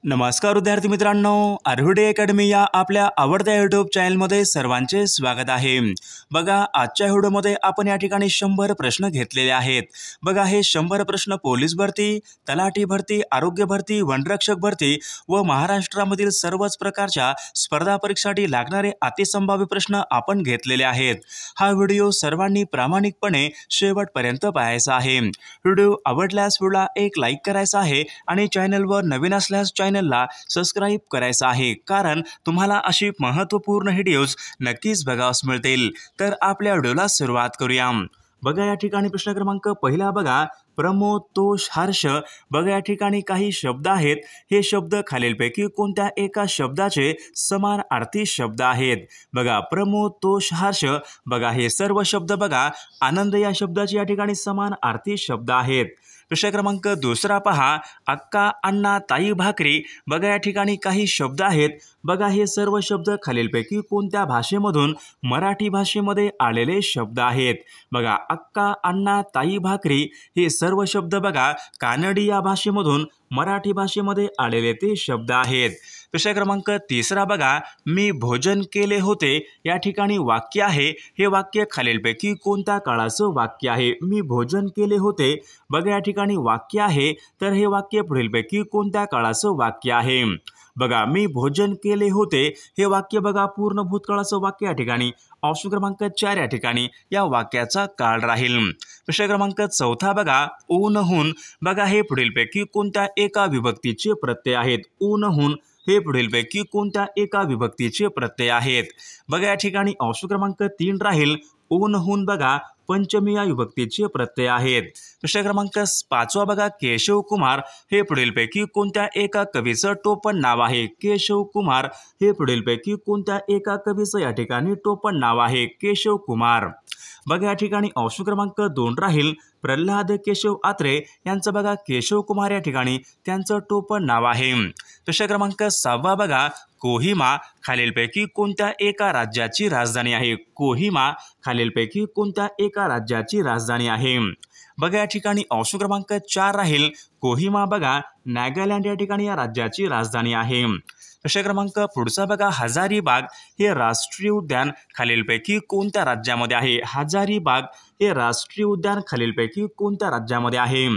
नमस्कार विद्यार्थी मित्रांनो, आर्हुडे अकॅडमी या आपल्या आवडत्या यूट्यूब चॅनलमध्ये सर्वांचे स्वागत आहे। बघा, आजच्या व्हिडिओमध्ये आपण या ठिकाणी 100 प्रश्न घेतलेले आहेत। बघा, हे 100 प्रश्न पोलीस भरती, तलाठी भरती, आरोग्य भरती, वनरक्षक भरती व महाराष्ट्रामधील सर्वच प्रकारच्या स्पर्धा परीक्षेसाठी लागणारे अतिसंभाव्य प्रश्न आपण घेतलेले आहेत। हा व्हिडिओ सर्वांनी प्रामाणिकपणे शेवटपर्यंत पाहायचा आहे। व्हिडिओ आवडल्यास व्हिडिओला एक लाईक करायचा आहे आणि चॅनलवर नवीन असल्यास चॅनलला सबस्क्राइब करायचा आहे, कारण तुम्हाला अशी महत्त्वपूर्ण व्हिडिओज नक्कीच बघावयास मिळतील। तर आपल्या व्हिडिओला सुरुवात करूया। बघा, या ठिकाणी प्रश्न क्रमांक पहिला बघा, प्रमोद, तोष, हर्ष। बघा, या ठिकाणी काही शब्द आहेत। हे शब्द खालीलपैकी कोणत्या एका शब्दाचे समानार्थी शब्द आहेत? बघा, प्रमोद, तोष, हर्ष। बघा, हे सर्व शब्द बघा आनंद या शब्दाचे या ठिकाणी समानार्थी शब्द आहेत। प्रश्न क्रमांक दुसरा पहा, अक्का, अण्णा, ताई, भाकरी। बघा, या ठिकाणी काही शब्द आहेत। बघा, हे सर्व शब्द खालीलपैकी कोणत्या भाषेमधून मराठी भाषेमध्ये आलेले शब्द आहेत? बघा, अक्का, अण्णा, ताई, भाकरी हे सर्व शब्द बघा कानडी या भाषेमधून मराठी भाषेमध्ये आलेले ते शब्द आहेत। प्रश्न क्रमांक तिसरा बघा, मी भोजन केले होते। या ठिकाणी वाक्य आहे। हे वाक्य खालीलपैकी कोणत्या काळाचं वाक्य आहे? मी भोजन केले होते। बघा, या ठिकाणी वाक्य आहे, तर हे वाक्य पुढीलपैकी कोणत्या काळाचं वाक्य आहे? बघा, मी भोजन केले होते हे वाक्य बघा पूर्ण भूतकाळाचं वाक्य या ठिकाणी ऑप्शन क्रमांक 4 या ठिकाणी या वाक्याचा काळ राहील। प्रश्न क्रमांक चौथा बघा, ऊनहून। बघा, हे पुढीलपैकी कोणत्या एका विभक्तीचे प्रत्यय आहेत? ऊनहून हे पुढीलपैकी कोणत्या एका विभक्तीचे प्रत्यय आहेत? बघा, या ठिकाणी ऑप्शन क्रमांक 3 राहील। ऊनहून बघा पंचमी या विभक्तीचे प्रत्यय आहेत। प्रश्न क्रमांक 5 बघा, केशव कुमार हे पुढीलपैकी कोणत्या एका कवीचं टोपण नाव आहे? केशव कुमार हे पुढीलपैकी कोणत्या एका कवीचं या ठिकाणी टोपण नाव आहे? केशव कुमार। बघा, या ठिकाणी ऑप्शन क्रमांक 2 राहील। प्रल्हाद केशव आत्रे यांचं बघा केशव कुमार या ठिकाणी त्यांचं टोपण नाव आहे। प्रश्न क्रमांक 6 बघा, कोहिमा खालीलपैकी कोणत्या एका राज्याची राजधानी आहे? कोहिमा खालीलपैकी कोणत्या एका राज्याची राजधानी आहे? बघा, या ठिकाणी ऑप्शन क्रमांक 4 राहील। कोहिमा बघा नागालँड या ठिकाणी या राज्याची राजधानी आहे। प्रश्न क्रमांक पुढचा बघा, हजारीबाग हे राष्ट्रीय उद्यान खालीलपैकी कोणत्या राज्यामध्ये आहे? हजारीबाग हे राष्ट्रीय उद्यान खालीलपैकी कोणत्या राज्यामध्ये आहे?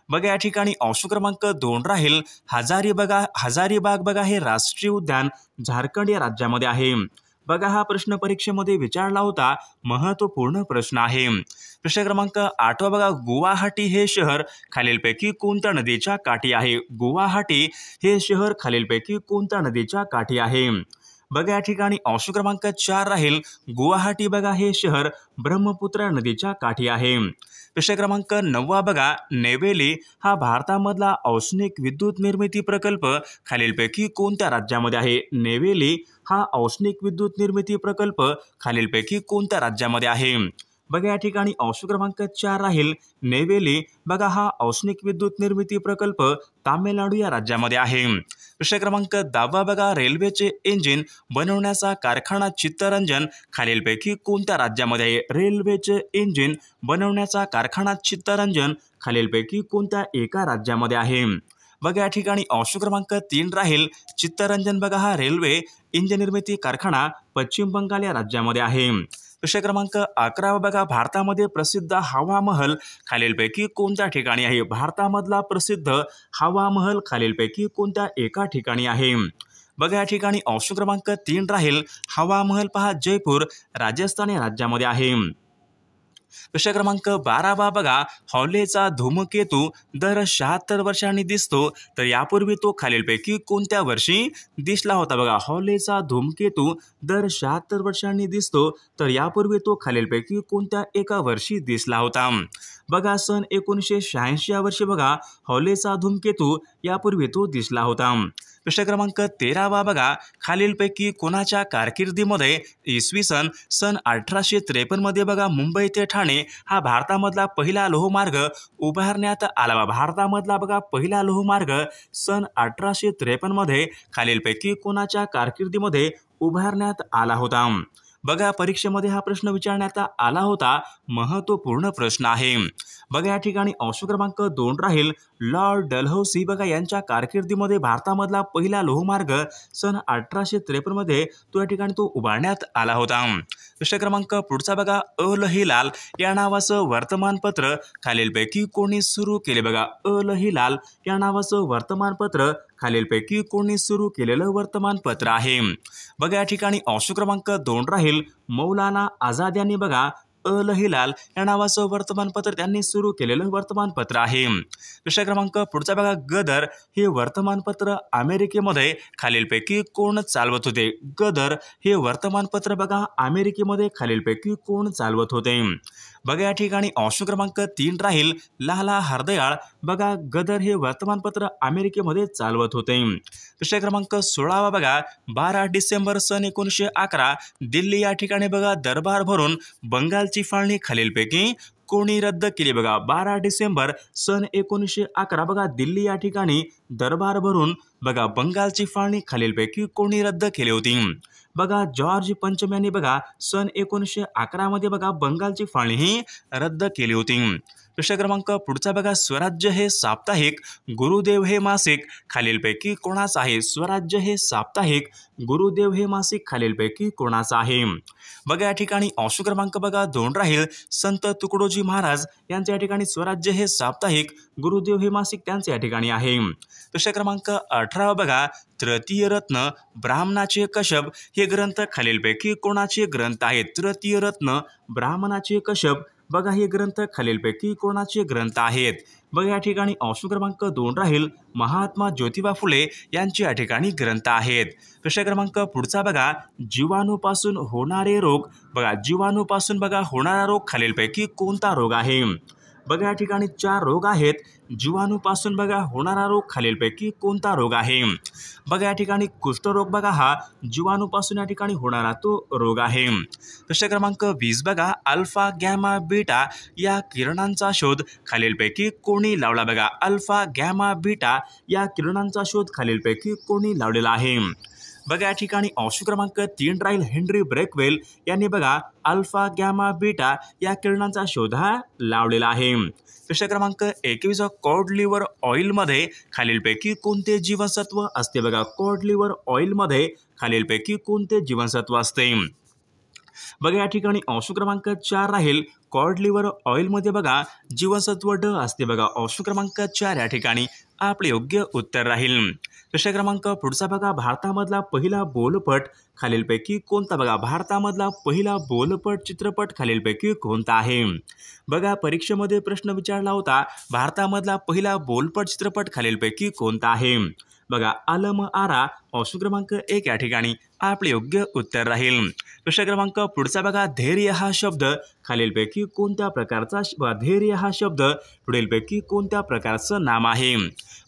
बघा, या ठिकाणी ऑप्शन क्रमांक 2 राहील। हजारीबाग बघा हे राष्ट्रीय उद्यान झारखंड या राज्यामध्ये आहे। बघा, हा प्रश्न परीक्षेमध्ये विचारला होता, महत्त्वपूर्ण प्रश्न आहे। प्रश्न क्रमांक 8 बघा, गुवाहाटी हे शहर खालीलपैकी कोणत्या नदीच्या काठी आहे? गुवाहाटी हे शहर खालीलपैकी कोणत्या नदीच्या काठी आहे? बघा, या ठिकाणी ऑप्शन क्रमांक 4 राहील। गुवाहाटी बघा हे शहर ब्रह्मपुत्रा नदीच्या काठी आहे। प्रश्न क्रमांक 9 बघा, नेवेली हा भारतामधला औष्णिक विद्युत निर्मिती प्रकल्प खालीलपैकी कोणत्या राज्यामध्ये आहे? नेवेली हा औष्णिक विद्युत निर्मिती प्रकल्प खालीलपैकी कोणत्या राज्यामध्ये आहे? बघा, या ठिकाणी ऑप्शन क्रमांक 4 राहील। नेवेली बघा हा औष्णिक विद्युत निर्मिती प्रकल्प तामिळनाडू या राज्यामध्ये आहे। प्रश्न क्रमांक 10 बघा, रेल्वेचे इंजिन बनवण्याचा कारखाना चित्तरंजन खालीलपैकी कोणत्या राज्यामध्ये आहे? रेल्वेचे इंजिन बनवण्याचा कारखाना चित्तरंजन खालीलपैकी कोणत्या एका राज्यामध्ये आहे? बघा, या ठिकाणी ऑप्शन क्रमांक 3 राहील। चित्तरंजन बघा हा रेल्वे इंजिन निर्मिती कारखाना पश्चिम बंगाल या राज्यामध्ये आहे। प्रश्न क्रमांक 11 बघा, भारतामध्ये प्रसिद्ध हवा महल खालीलपैकी कोणत्या ठिकाणी आहे? भारतामधला प्रसिद्ध हवा महल खालीलपैकी कोणत्या एका ठिकाणी आहे? बघा, या ठिकाणी ऑप्शन क्रमांक 3 राहील। हवा महल पहा जयपूर राजस्थान या राज्यामध्ये आहे। प्रश्न क्रमांक 12 बघा, हॉलेचा धूमकेतू दर 76 वर्षांनी दिसतो, तर यापूर्वी तो खालीलपैकी कोणत्या वर्षी दिसला होता? बघा, हॉलेचा धूमकेतू दर 76 वर्षांनी दिसतो, तर यापूर्वी तो खालीलपैकी कोणत्या एका वर्षी दिसला होता? बघा, सन 1986 या वर्षी बघा हॉलेचा धूमकेतू यापूर्वी तो दिसला होता। प्रश्न क्रमांक 13 बघा, खालीलपैकी कोणाच्या कारकिर्दीमध्ये इसवी सन 1853 मध्ये बघा मुंबई ते ठाणे हा भारतामधला पहिला लोहमार्ग उभारण्यात आला? भारतामधला बघा पहिला लोहमार्ग सन 1853 मध्ये खालीलपैकी कोणाच्या कारकिर्दीमध्ये उभारण्यात आला होता? बघा परीक्षेमध्ये हा प्रश्न विचारण्यात आला होता, महत्त्वपूर्ण प्रश्न आहे। बघा या ठिकाणी ऑप्शन क्रमांक 2 राहील लॉर्ड डलहौसी बघा यांच्या कारकिर्दीमध्ये भारतामधला पहिला लोहमार्ग सन 1853 मध्ये या ठिकाणी तो उभारण्यात आला होता। प्रश्न क्रमांक पुढचा बघा अल हिलाल या नावाचं वर्तमानपत्र खालीलपैकी कोणी सुरू केले बघा अल हिलाल या नावाचं वर्तमानपत्र खालीलपैकी कोणी सुरू केलेलं वर्तमानपत्र आहे। बघा या ठिकाणी ऑप्शन क्रमांक 2 राहील मौलाना आझाद यांनी बघा अल हिलाल या नावाचं वर्तमानपत्र त्यांनी सुरू केलेलं वर्तमानपत्र आहे। प्रश्न क्रमांक पुढचा बघा गदर हे वर्तमानपत्र अमेरिकेमध्ये खालीलपैकी कोण चालवत होते? गदर हे वर्तमानपत्र बघा अमेरिकेमध्ये खालीलपैकी कोण चालवत होते? बघा या ठिकाणी ऑप्शन क्रमांक 3 राहील लाला हरदयाळ बघा गदर हे वर्तमानपत्र अमेरिकेमध्ये चालवत होते। प्रश्न क्रमांक 16 बघा 12 डिसेंबर सन 1911 दिल्ली या ठिकाणी बघा दरबार भरून बंगालची फाळणी खालीलपैकी कोणी रद्द केली बघा 12 डिसेंबर सन 1911 बघा दिल्ली या ठिकाणी दरबार भरून बघा बंगालची फाळणी खालीलपैकी कोणी रद्द केली होती? बघा जॉर्ज पंचम यांनी बघा सन 1911 मध्ये बघा बंगालची फाळणी ही रद्द केली होती। प्रश्न क्रमांक पुढचा बघा स्वराज्य हे साप्ताहिक गुरुदेव हे मासिक खालीलपैकी कोणाचं आहे? स्वराज्य हे साप्ताहिक गुरुदेव हे मासिक खालीलपैकी कोणाचं आहे? बघा या ठिकाणी ऑप्शन क्रमांक बघा 2 राहील संत तुकडोजी महाराज यांच्या या ठिकाणी स्वराज्य हे साप्ताहिक गुरुदेव हे मासिक त्यांचे या ठिकाणी आहे। प्रश्न क्रमांक 18 बघा तृतीय रत्न ब्राह्मणाचे कश्यप हे ग्रंथ खालीलपैकी कोणाचे ग्रंथ आहेत? तृतीय रत्न ब्राह्मणाचे कश्यप बघा हे ग्रंथ खालीलपैकी कोणाचे ग्रंथ आहेत? बघा या ठिकाणी ऑप्शन क्रमांक 2 राहील महात्मा ज्योतिबा फुले यांचे या ठिकाणी ग्रंथ आहेत। प्रश्न क्रमांक पुढचा बघा जीवाणूपासून होणारे रोग बघा जीवाणूपासून बघा होणारा रोग खालीलपैकी कोणता रोग आहे? बघा या ठिकाणी 4 रोग आहेत जीवाणूपासून बघा होणारा रोग खालीलपैकी कोणता रोग आहे? बघा या ठिकाणी कुष्ठरोग बघा हा जीवाणूपासून या ठिकाणी होणारा तो रोग आहे। प्रश्न क्रमांक 20 बघा अल्फा गॅमा बीटा या किरणांचा शोध खालीलपैकी कोणी लावला बघा अल्फा गॅमा बीटा या किरणांचा शोध खालीलपैकी कोणी लावलेला आहे? बघा या ठिकाणी ऑप्शन क्रमांक 3 राहील हेनरी ब्रेकवेल यांनी बघा अल्फा गॅमा बीटा या किरणांचा शोध हा लावलेला आहे। प्रश्न क्रमांक 21 कॉड लिव्हर ऑइलमध्ये खालीलपैकी कोणते जीवनसत्व असते बघा कॉड लिव्हर ऑइलमध्ये खालीलपैकी कोणते जीवनसत्व असते? बघा या ठिकाणी ऑप्शन क्रमांक 4 राहील कॉड लिव्हर ऑइलमध्ये बघा जीवनसत्व ड असते बघा ऑप्शन क्रमांक 4 या ठिकाणी आपले योग्य उत्तर राहील। प्रश्न क्रमांक पुढचा बघा भारतामधला पहिला बोलपट खालीलपैकी कोणता बघा भारतामधला पहिला बोलपट चित्रपट खालीलपैकी कोणता आहे? बघा परीक्षेमध्ये प्रश्न विचारला होता भारतामधला पहिला बोलपट चित्रपट खालीलपैकी कोणता आहे? बघा आलम आरा ऑप्शन क्रमांक 1 या ठिकाणी आपले योग्य उत्तर राहील। प्रश्न क्रमांक पुढचा बघा धैर्य हा शब्द खालीलपैकी कोणत्या प्रकारचा धैर्य हा शब्द पुढीलपैकी कोणत्या प्रकारचं नाम आहे?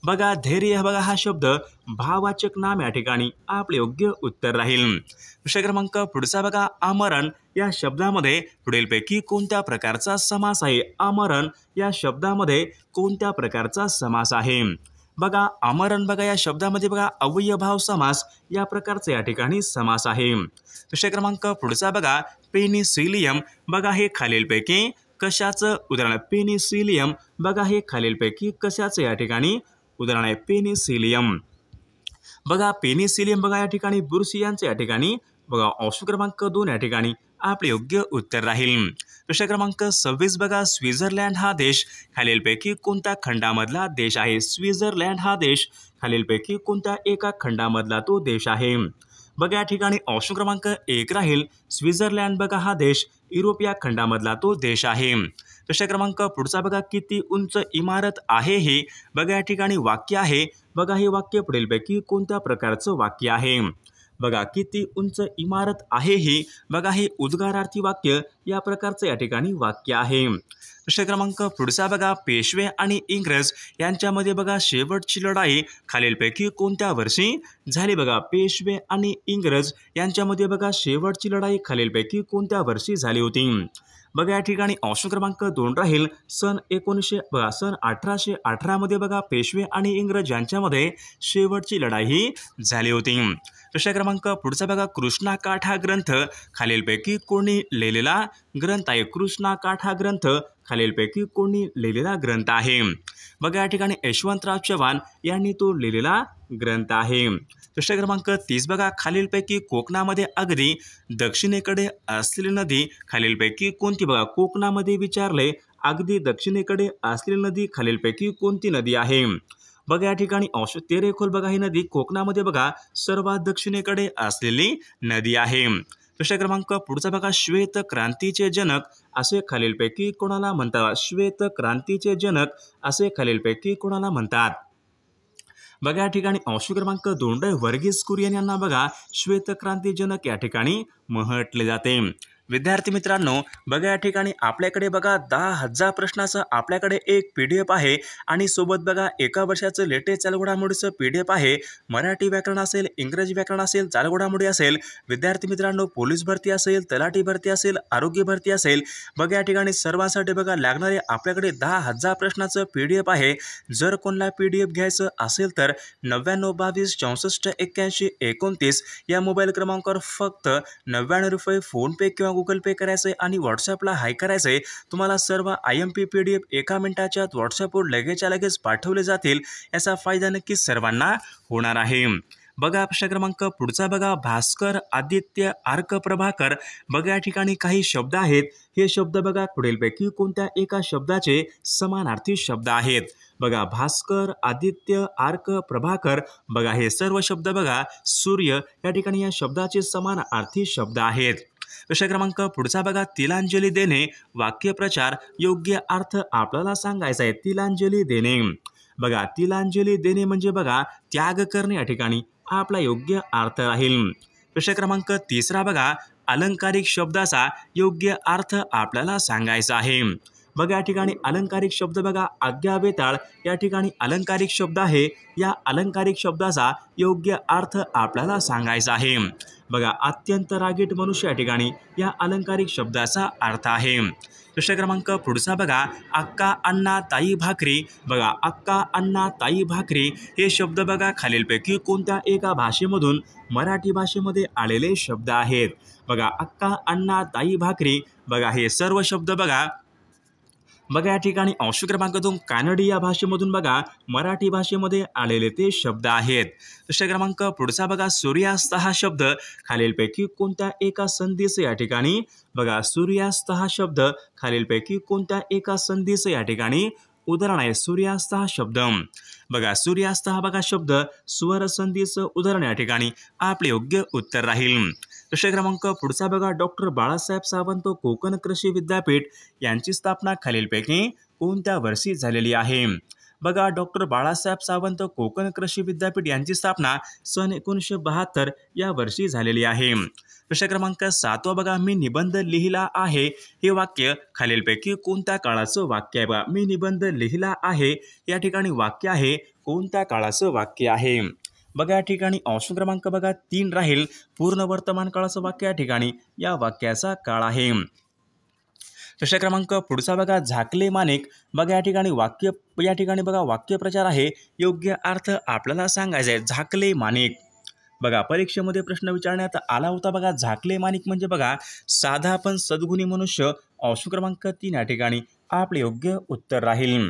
बघा धैर्य बघा हा शब्द भाववाचक नाम या ठिकाणी आपले योग्य उत्तर राहील। प्रश्न क्रमांक पुढचा बघा आमरण या शब्दामध्ये पुढीलपैकी कोणत्या प्रकारचा समास आहे? आमरण या शब्दामध्ये कोणत्या प्रकारचा समास आहे? बघा आमरण बघा या शब्दामध्ये बघा अव्ययभाव समास या प्रकारचा या ठिकाणी समास आहे। प्रश्न क्रमांक पुढचा बघा पेनिसिलियम बघा हे खालीलपैकी कशाचं उदाहरण? पेनिसिलियम बघा हे खालीलपैकी कशाचं या ठिकाणी उदाहरण आहे? पेनिसिलियम बघा पेनिसिलियम बघा या ठिकाणी बुरशीयांचे या ठिकाणी बघा ऑप्शन क्रमांक 2 या ठिकाणी आपले योग्य उत्तर राहील। प्रश्न क्रमांक 26 बघा स्वित्झर्लंड हा देश खालीलपैकी कोणत्या खंडामधला देश आहे? स्वित्झर्लंड हा देश खालीलपैकी कोणत्या एका खंडामधला तो देश आहे? बघा या ठिकाणी ऑप्शन क्रमांक 1 राहील स्वित्झर्लंड बघा हा देश युरोप या खंडामधला तो देश आहे। प्रश्न क्रमांक पुढचा बघा किती उंच इमारत आहे हे बघा या ठिकाणी वाक्य आहे बघा हे वाक्य पुढीलपैकी कोणत्या प्रकारचं वाक्य आहे? बघा किती उंच इमारत आहे ही बघा हे उद्गारार्थी वाक्य या प्रकारचं या ठिकाणी वाक्य आहे। प्रश्न क्रमांक पुढचा बघा, पेशवे आणि इंग्रज यांच्यामध्ये बघा शेवटची लढाई खालीलपैकी कोणत्या वर्षी झाली? बघा, पेशवे आणि इंग्रज यांच्यामध्ये बघा शेवटची लढाई खालीलपैकी कोणत्या वर्षी झाली होती? बघा या ठिकाणी ऑप्शन क्रमांक 2 राहील सन 1818 मध्ये बघा पेशवे आणि इंग्रज यांच्यामध्ये शेवटची लढाई ही झाली होती. प्रश्न क्रमांक पुढचा बघा, कृष्णा काठ हा ग्रंथ खालीलपैकी कोणी लिहिलेला ग्रंथ आहे? कृष्णा काठ हा ग्रंथ खालीलपैकी कोणी लिहिलेला ग्रंथ आहे? बघा या ठिकाणी यशवंतराव चव्हाण यांनी तो लिहिलेला ग्रंथ आहे. प्रश्न क्रमांक 30 बघा, खालीलपैकी कोकणामध्ये अगदी दक्षिणेकडे असलेली नदी खालीलपैकी कोणती? बघा, कोकणामध्ये विचारले अगदी दक्षिणेकडे असलेली नदी खालीलपैकी कोणती नदी आहे? बघा या ठिकाणी तेरेखोल बघा ही नदी कोकणामध्ये बघा सर्वात दक्षिणेकडे असलेली नदी आहे. प्रश्न क्रमांक पुढचा बघा, श्वेत क्रांतीचे जनक असे खालीलपैकी कोणाला म्हणतात? श्वेत क्रांतीचे जनक असे खालीलपैकी कोणाला म्हणतात? बघा या ठिकाणी ऑप्शन क्रमांक 2 वर्गीस कुरियन यांना बघा श्वेत क्रांती जनक या ठिकाणी म्हटले जाते. विद्यार्थी मित्रांनो, बघा या ठिकाणी आपल्याकडे बघा 10,000 प्रश्नाचं आपल्याकडे एक PDF आहे आणि सोबत बघा एका वर्षाचं लेटेस्ट चालू घडामोडीचं PDF आहे. मराठी व्याकरण असेल, इंग्रजी व्याकरण असेल, चालू घडामोडी असेल, विद्यार्थी मित्रांनो पोलीस भरती असेल, तलाठी भरती असेल, आरोग्य भरती असेल, बघा या ठिकाणी सर्वांसाठी बघा लागणारे आपल्याकडे 10,000 प्रश्नाचं PDF आहे. जर कोणाला PDF घ्यायचं असेल तर 9922 64 81 29 या मोबाईल क्रमांकावर फक्त 99 रुपये फोनपे किंवा गुगल पे करायचंय आणि व्हॉट्सअपला हाय करायचंय. तुम्हाला सर्व IMP PDF एका मिनिटाच्या व्हॉट्सअपवर लगेचच्या लगेच पाठवले जातील. याचा फायदा नक्कीच सर्वांना होणार आहे. बघा प्रश्न क्रमांक पुढचा बघा, भास्कर, आदित्य, अर्क, प्रभाकर, बघा या ठिकाणी काही शब्द आहेत. हे शब्द बघा पुढीलपैकी कोणत्या एका शब्दाचे समानार्थी शब्द आहेत? बघा, भास्कर, आदित्य, अर्क, प्रभाकर, बघा हे सर्व शब्द बघा सूर्य या ठिकाणी या शब्दाचे समानार्थी शब्द आहेत. प्रश्न क्रमांक पुढचा बघा, तिलांजली देणे वाक्यप्रचार योग्य अर्थ आपल्याला सांगायचा आहे. तिलांजली देणे, बघा तिलांजली देणे म्हणजे बघा त्याग करणे या ठिकाणी आपला योग्य अर्थ राहील. प्रश्न क्रमांक 3 बघा, अलंकारिक शब्दाचा योग्य अर्थ आपल्याला सांगायचा आहे. बघा या ठिकाणी अलंकारिक शब्द बघा आज्ञा बेताळ या ठिकाणी अलंकारिक शब्द आहे. या अलंकारिक शब्दाचा योग्य अर्थ आपल्याला सांगायचा आहे. बघा, अत्यंत रागीट मनुष्य या ठिकाणी या अलंकारिक शब्दाचा अर्थ आहे. प्रश्न क्रमांक पुढचा बघा, अक्का, अण्णा, ताई, भाकरी, बघा अक्का, अण्णा, ताई, भाकरी हे शब्द बघा खालीलपैकी कोणत्या एका भाषेमधून मराठी भाषेमध्ये आलेले शब्द आहेत? बघा अक्का, अण्णा, ताई, भाकरी, बघा हे सर्व शब्द बघा या ठिकाणी ऑप्शन क्रमांक 2 कानडी या भाषेमधून बघा मराठी भाषेमध्ये आलेले ते शब्द आहेत. प्रश्न क्रमांक पुढचा बघा, सूर्यास्त हा शब्द खालीलपैकी कोणत्या एका संधीचं या ठिकाणी? बघा सूर्यास्त हा शब्द खालीलपैकी कोणत्या एका संधीचं या ठिकाणी उदाहरण आहे? सूर्यास्त हा शब्द, बघा सूर्यास्त हा बघा शब्द स्वर संधीचं उदाहरण या ठिकाणी आपले योग्य उत्तर राहील. प्रश्न क्रमांक पुढचा बघा, डॉक्टर बाळासाहेब सावंत कोकण कृषी विद्यापीठ यांची स्थापना खालीलपैकी कोणत्या वर्षी झालेली आहे? बघा डॉक्टर बाळासाहेब सावंत कोकण कृषी विद्यापीठ यांची स्थापना सन 1972 या वर्षी झालेली आहे. प्रश्न क्रमांक 7 बघा, मी निबंध लिहिला आहे हे वाक्य खालीलपैकी कोणत्या काळाचं वाक्य आहे? बघा मी निबंध लिहिला आहे या ठिकाणी वाक्य आहे कोणत्या काळाचं वाक्य आहे? बघा या ठिकाणी ऑप्शन क्रमांक बघा 3 राहील पूर्ण वर्तमान काळाचं वाक्य या ठिकाणी या वाक्याचा काळ आहे. प्रश्न क्रमांक पुढचा बघा, झाकले माणिक, बघा या ठिकाणी वाक्य या ठिकाणी बघा वाक्यप्रचार आहे योग्य अर्थ आपल्याला सांगायचा आहे. झाकले माणिक, बघा परीक्षेमध्ये प्रश्न विचारण्यात आला होता. बघा झाकले माणिक म्हणजे बघा साधा पण सद्गुणी मनुष्य. ऑप्शन क्रमांक 3 या ठिकाणी आपले योग्य उत्तर राहील.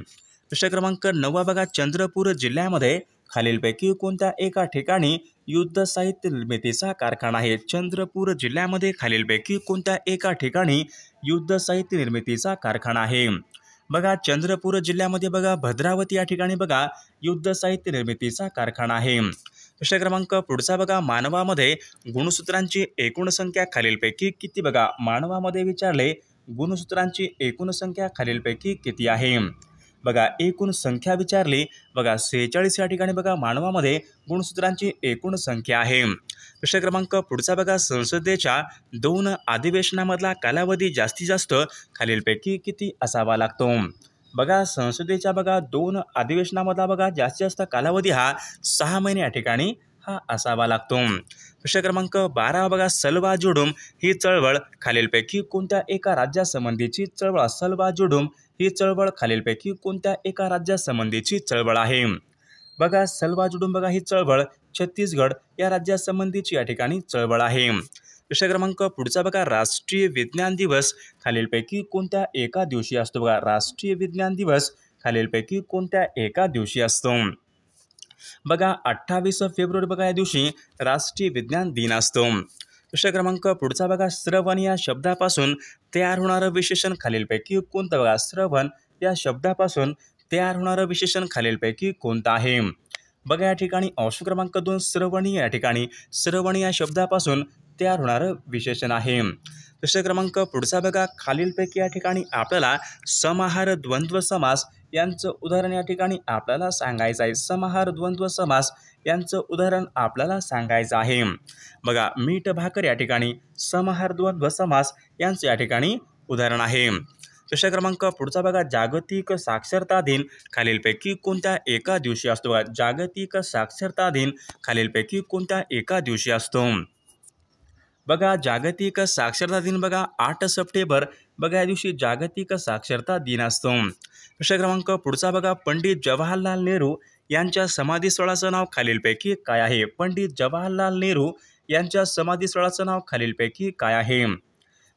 प्रश्न क्रमांक 9 बघा, चंद्रपूर जिल्ह्यामध्ये खालीलपैकी कोणत्या एका ठिकाणी युद्ध साहित्य निर्मितीचा कारखाना आहे? चंद्रपूर जिल्ह्यामध्ये खालीलपैकी कोणत्या एका ठिकाणी युद्ध साहित्य निर्मितीचा कारखाना आहे? बघा चंद्रपूर जिल्ह्यामध्ये बघा भद्रावती या ठिकाणी बघा युद्ध साहित्य निर्मितीचा कारखाना आहे. प्रश्न क्रमांक पुढचा बघा, मानवामध्ये गुणसूत्रांची एकूण संख्या खालीलपैकी किती? बघा मानवामध्ये विचारले गुणसूत्रांची एकूण संख्या खालीलपैकी किती आहे? बघा एकूण संख्या विचारली, बघा 46 या ठिकाणी बघा मानवामध्ये गुणसूत्रांची एकूण संख्या आहे. प्रश्न क्रमांक पुढचा बघा, संसदेच्या 2 अधिवेशनामधला कालावधी जास्तीत जास्त खालीलपैकी किती असावा लागतो? बघा संसदेच्या बघा 2 अधिवेशनामधला बघा जास्तीत जास्त कालावधी हा 6 महिने या ठिकाणी हा असावा लागतो. प्रश्न क्रमांक 12 बघा, सलवा जुडूम ही चळवळ खालीलपैकी कोणत्या एका राज्यासंबंधीची चळवळ? सलवा जुडूम ही चळवळ खालीलपैकी कोणत्या एका राज्यासंबंधीची चळवळ आहे? बघा सलवा जुडूम बघा ही चळवळ छत्तीसगड या राज्यासंबंधीची या ठिकाणी चळवळ आहे. प्रश्न क्रमांक पुढचा बघा, राष्ट्रीय विज्ञान दिवस खालीलपैकी कोणत्या एका दिवशी असतो? बघा राष्ट्रीय विज्ञान दिवस खालीलपैकी कोणत्या एका दिवशी असतो? बघा 28 फेब्रुवारी बघा या दिवशी राष्ट्रीय विज्ञान दिन असतो. प्रश्न क्रमांक पुढचा बघा, श्रवण या शब्दापासून तयार होणारं विशेषण खालीलपैकी कोणतं? बघा श्रवण या शब्दापासून तयार होणारं विशेषण खालीलपैकी कोणतं आहे? बघा या ठिकाणी ऑप्शन क्रमांक 2 श्रवणी या ठिकाणी श्रवणी या शब्दापासून तयार होणारं विशेषण आहे. प्रश्न क्रमांक पुढचा बघा, खालीलपैकी या ठिकाणी आपल्याला समाहार द्वंद्व समास यांचं उदाहरण या ठिकाणी आपल्याला सांगायचं आहे. समाहार द्वंद्व समास यांचं उदाहरण आपल्याला सांगायचं आहे. बघा मीठ भाकर या ठिकाणी समाहार द्वंद्व समास यांचं या ठिकाणी उदाहरण आहे. प्रश्न क्रमांक पुढचा बघा, जागतिक साक्षरता दिन खालीलपैकी कोणत्या एका दिवशी असतो? बघा जागतिक साक्षरता दिन खालीलपैकी कोणत्या एका दिवशी असतो? बघा जागतिक साक्षरता दिन बघा 8 सप्टेंबर बघा या दिवशी जागतिक साक्षरता दिन असतो. प्रश्न क्रमांक पुढचा बघा, पंडित जवाहरलाल नेहरू यांच्या समाधीस्थळाचं नाव खालीलपैकी काय आहे? पंडित जवाहरलाल नेहरू यांच्या समाधीस्थळाचं नाव खालीलपैकी काय आहे?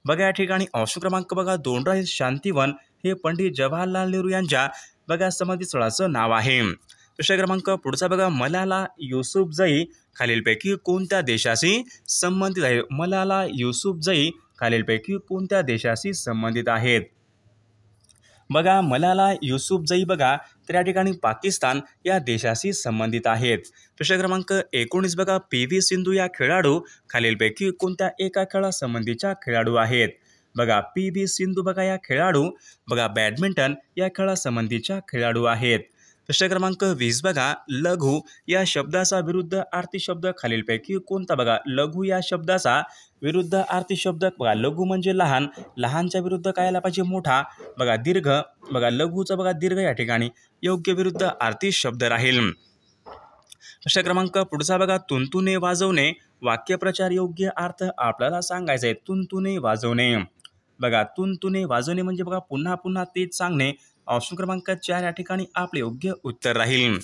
बघा या ठिकाणी ऑप्शन क्रमांक बघा 2 राहील, शांतिवन हे पंडित जवाहरलाल नेहरू यांच्या बघा समाधीस्थळाचं नाव आहे. प्रश्न क्रमांक पुढचा बघा, मलाला युसुफजई खालीलपैकी कोणत्या देशाशी संबंधित आहे? मलाला युसुफजई खालीलपैकी कोणत्या देशाशी संबंधित आहेत? बघा मलाला युसुफजई बघा तर या ठिकाणी पाकिस्तान या देशाशी संबंधित आहेत. प्रश्न क्रमांक 19 बघा, PV सिंधू या खेळाडू खालीलपैकी कोणत्या एका खेळासंबंधीच्या खेळाडू आहेत? बघा PV सिंधू बघा या खेळाडू बघा बॅडमिंटन या खेळासंबंधीच्या खेळाडू आहेत. प्रश्न क्रमांक 20 बघा, लघु या शब्दाचा विरुद्ध अर्थी शब्द खालीलपैकी कोणता? बघा लघु या शब्दाचा विरुद्ध अर्थी शब्द बघा लघु म्हणजे लहान, लहानच्या विरुद्ध काय आला पाहिजे? मोठा. बघा दीर्घ बघा लघुचा बघा दीर्घ या ठिकाणी योग्य विरुद्ध अर्थी शब्द राहील. प्रश्न क्रमांक पुढचा बघा, तुंतुने वाजवणे वाक्यप्रचार योग्य अर्थ आपल्याला सांगायचा आहे. तुंतुने वाजवणे बघा तुंतुने वाजवणे म्हणजे बघा पुन्हा पुन्हा तेच सांगणे. ऑप्शन क्रमांक 4 या ठिकाणी आपले योग्य उत्तर राहील.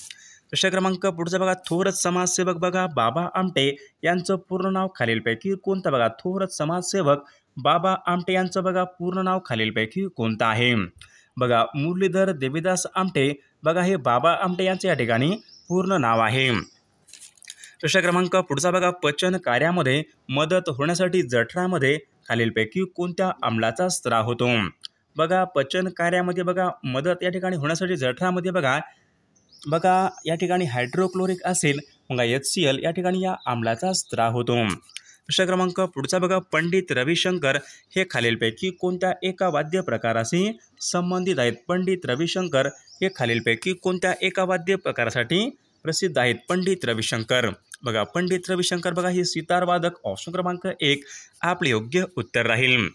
प्रश्न क्रमांक पुढचा बघा, थोर समाजसेवक बघा बाबा आमटे यांचं पूर्ण नाव खालीलपैकी कोणतं? बघा थोर समाजसेवक बाबा आमटे यांचं बघा पूर्ण नाव खालीलपैकी कोणतं आहे? बघा मुरलीधर देवीदास आमटे बघा हे बाबा आमटे यांचे या ठिकाणी पूर्ण नाव आहे. प्रश्न क्रमांक पुढचा बघा, पचन कार्यामध्ये मदत होण्यासाठी जठरामध्ये खालीलपैकी कोणत्या आम्लाचा स्त्राव होतो? बघा पचन कार्यामध्ये बघा मदत या ठिकाणी होण्यासाठी जठरामध्ये बघा या ठिकाणी हायड्रोक्लोरिक ॲसिड बघा HCl या ठिकाणी या आम्लाचा स्त्राव होतो. प्रश्न क्रमांक पुढचा बघा, पंडित रविशंकर हे खालीलपैकी कोणत्या एका वाद्य प्रकाराशी संबंधित आहेत? पंडित रविशंकर हे खालीलपैकी कोणत्या एका वाद्य प्रकारासाठी प्रसिद्ध आहेत? पंडित रविशंकर बघा पंडित रविशंकर बघा हे सितार वादक. ऑप्शन क्रमांक 1 आपले योग्य उत्तर राहील.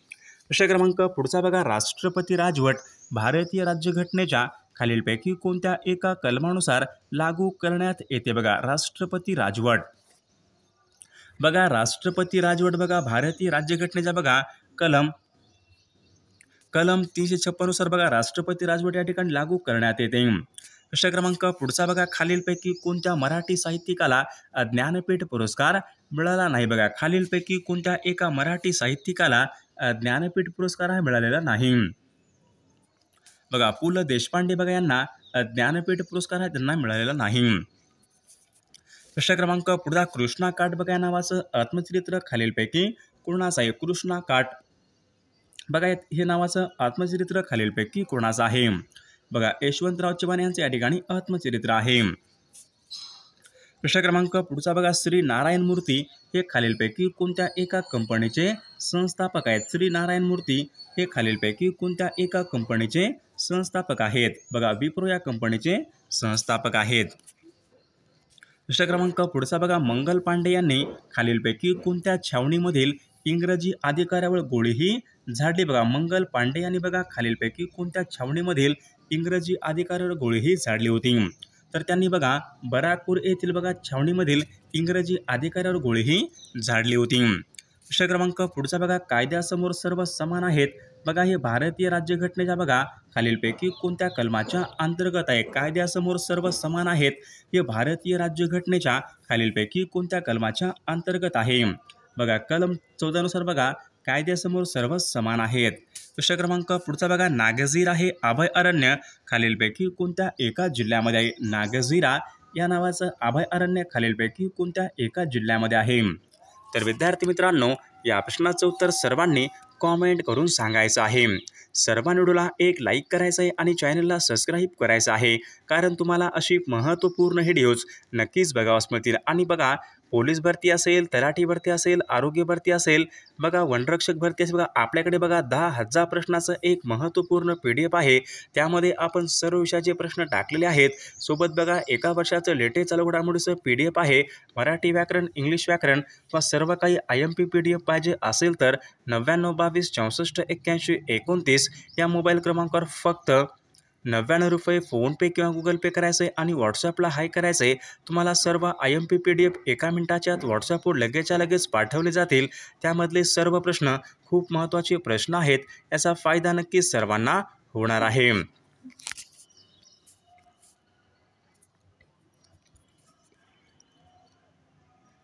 प्रश्न क्रमांक पुढचा बघा, राष्ट्रपती राजवट भारतीय राज्यघटनेच्या खालीलपैकी कोणत्या एका कलमानुसार लागू करण्यात येते? बघा राष्ट्रपती राजवट बघा राष्ट्रपती राजवट बघा भारतीय राज्यघटनेच्या बघा कलम 356 नुसार बघा राष्ट्रपती राजवट या ठिकाणी लागू करण्यात येते. प्रश्न क्रमांक पुढचा बघा, खालीलपैकी कोणत्या मराठी साहित्यिकाला ज्ञानपीठ पुरस्कार मिळाला नाही? बघा खालीलपैकी कोणत्या एका मराठी साहित्यिकाला ज्ञानपीठ पुरस्कार हा मिळालेला नाही? बघा पु ल देशपांडे बघा यांना ज्ञानपीठ पुरस्कार हा त्यांना मिळालेला नाही. प्रश्न क्रमांक पुढचा, कृष्णा काठ बघा या नावाचं आत्मचरित्र खालीलपैकी कोणाचं आहे? कृष्णा काठ बघा हे नावाचं आत्मचरित्र खालीलपैकी कोणाचं आहे? बघा यशवंतराव चव्हाण यांचे या ठिकाणी आत्मचरित्र आहे. प्रश्न क्रमांक पुढचा बघा, श्री नारायण मूर्ती हे खालीलपैकी कोणत्या एका कंपनीचे संस्थापक आहेत? श्री नारायण मूर्ती हे खालीलपैकी कोणत्या एका कंपनीचे संस्थापक आहेत? बघा विप्रो या कंपनीचे संस्थापक आहेत. दुसरा क्रमांक पुढचा बघा, मंगल पांडे यांनी खालीलपैकी कोणत्या छावणीमधील इंग्रजी अधिकाऱ्यावर गोळीही झाडली? बघा मंगल पांडे यांनी बघा खालीलपैकी कोणत्या छावणीमधील इंग्रजी अधिकाऱ्यावर गोळीही झाडली होती? तर त्यांनी बघा बराकपूर येथील बघा छावणीमधील इंग्रजी अधिकाऱ्यावर गोळीही झाडली होती. दुसरा क्रमांक पुढचा बघा, कायद्यासमोर सर्व समान आहेत. बघा हे भारतीय राज्यघटनेच्या बघा खालीलपैकी कोणत्या कलमाच्या अंतर्गत आहे? कायद्यासमोर सर्व समान आहेत हे भारतीय राज्यघटनेच्या खालीलपैकी कोणत्या कलमाच्या अंतर्गत आहे? बघा कलम 14 नुसार बघा कायद्यासमोर सर्व समान आहेत. दुसरा क्रमांक पुढचा बघा, नागझिरा हे अभय अरण्य खालीलपैकी कोणत्या एका जिल्ह्यामध्ये आहे? नागझिरा या नावाचं अभय अरण्य खालीलपैकी कोणत्या एका जिल्ह्यामध्ये आहे? तर विद्यार्थी मित्रांनो, या प्रश्नाचं उत्तर सर्वांनी कॉमेंट करून सांगायचं आहे. सर्वांनी व्हिडिओला एक लाईक करायचं आहे आणि चॅनलला सबस्क्राईब करायचं आहे, कारण तुम्हाला अशी महत्त्वपूर्ण व्हिडिओज नक्कीच बघावयास मिळतील. आणि बघा पोलीस भरती असेल, तलाठी भरती असेल, आरोग्य भरती असेल, बघा वनरक्षक भरती असेल, बघा आपल्याकडे बघा 10,000 प्रश्नाचं एक महत्त्वपूर्ण PDF आहे. त्यामध्ये आपण सर्व विषयाचे प्रश्न टाकलेले आहेत. सोबत बघा एका वर्षाचं लेटेस्ट चालू घडामोडीचं PDF आहे. मराठी व्याकरण, इंग्लिश व्याकरण व सर्व काही IMP PDF पाहिजे असेल तर 9922 64 81 29 या मोबाईल क्रमांकावर फक्त 99 रुपये फोनपे किंवा गुगल पे करायचं आहे आणि व्हॉट्सअपला हाय करायचं आहे. तुम्हाला सर्व IMP PDF एका मिनिटाच्या आत व्हॉट्सअपवर लगेचच्या लगेच पाठवले जातील. त्यामधले सर्व प्रश्न खूप महत्त्वाचे प्रश्न आहेत. याचा फायदा नक्कीच सर्वांना होणार आहे.